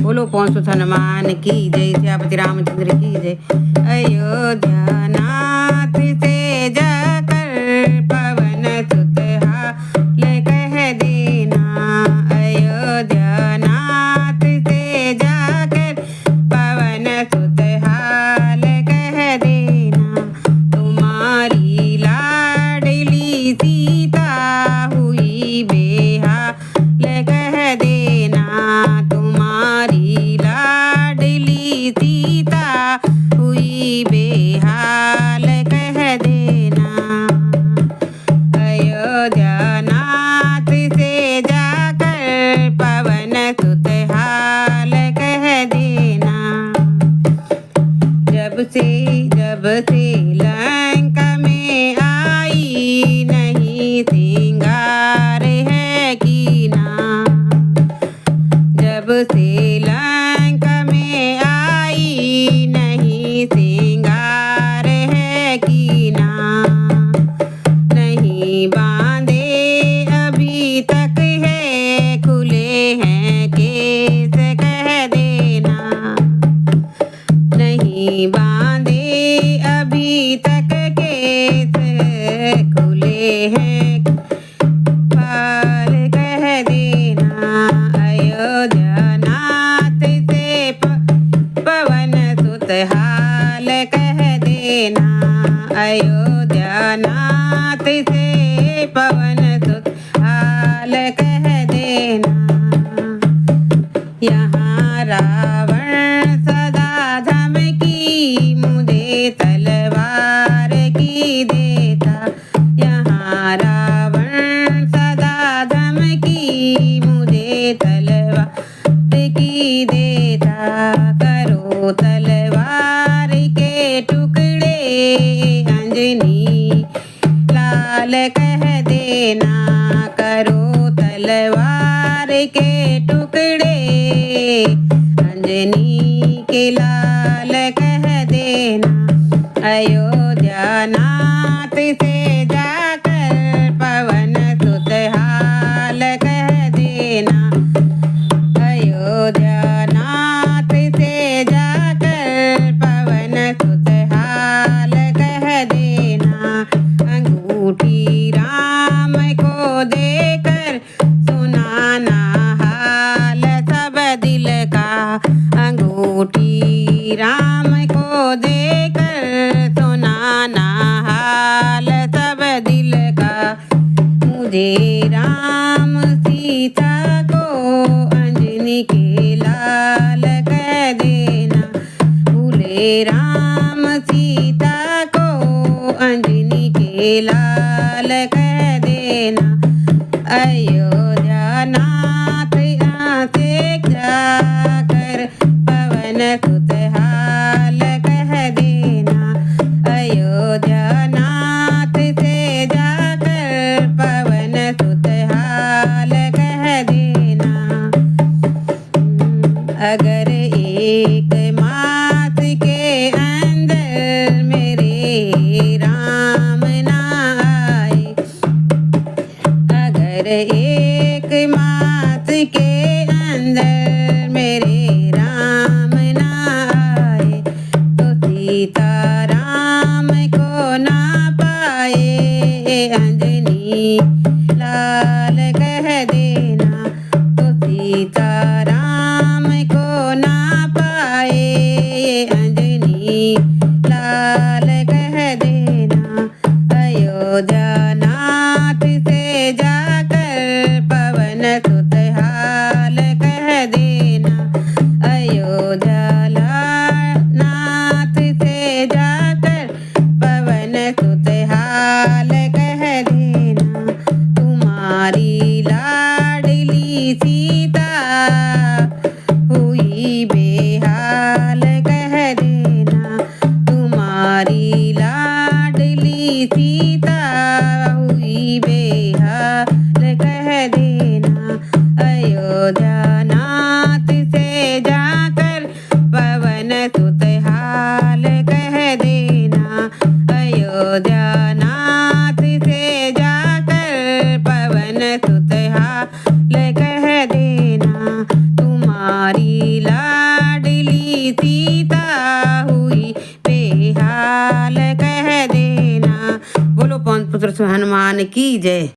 बोलो पौन सुत हनुमान की जय, सियापति रामचंद्र की जय। अयोध्या नाथ से जाकर पवन सुत हाल कह देना, अयोध्या नाथ से जाकर पवन सुत हाल कह देना। तुम्हारी लाडली सीता हुई बेहाल कह देना, तुम्हारी लाडली सीता हुई बेहाल कह देना। अयोध्या नाथ से जाकर पवन सुत हाल कह देना। जब से लंका में आई नहीं सिंगार है कीना, जब से लंका में आई नहीं सिंगार है कीना। नहीं बांधे अभी तक है खुले हैं केस कह देना, नहीं बांधे अभी तक केस खुले हैं बाल कह देना। अयोध्या नाथ से पवन सुत हाल कह देना, अयोध्या नाथ से पवन सुत हाल कह देना। यहाँ रावण सदा धमकी मुझे तलवार की देता, यहाँ रावण सदा धमकी मुझे तलवार की देता। करो तलवार के टुकड़े अंजनी लाल कह देना, करो तलवार के टुकड़े अंजनी के लाल कह देना। अयोध्या नाथ से जाकर पवन सुत हाल कह देना, अयोध्या नाथ से जाकर पवन सुत हाल कह देना। अंगूठी राम को देकर सुनाना हाल सब दिल का, अंगूठी राम को देकर सुनाना हाल सब दिल का। मुझे राम सीता को अंजनी के लाल कह देना, भूले राम सीता को अंजनी के लाल कह देना। अयोध्या नाथ से जाकर पवन सुत हाल कह देना, अयोध्या नाथ से जाकर पवन सुत हाल कह देना। अगर एक मास के अंदर मेरे राम ना आए, अगर एक मास के अंदर मेरे राम ना आए, तो सीता राम को ना पाए अंजनी लाल कह देना, तो सीता राम को ना पाए अंजनी लाल कह देना। अयोध्या नाथ से जाकर पवन सुत हाल कह देना, अयोध्या नाथ से जाकर पवन सुत हाल कह देना। तुम्हारी लाडली सीता हुई बेहाल कह देना, तुम्हारी लाडली सीता हुई बेहाल कह देना। अयोध्या नाथ से जाकर पवन सुत हाल कह देना, अयोध्या नाथ से जाकर पवन सुत हाल कह देना। तुम्हारी ला पवन पुत्र हनुमान की जय।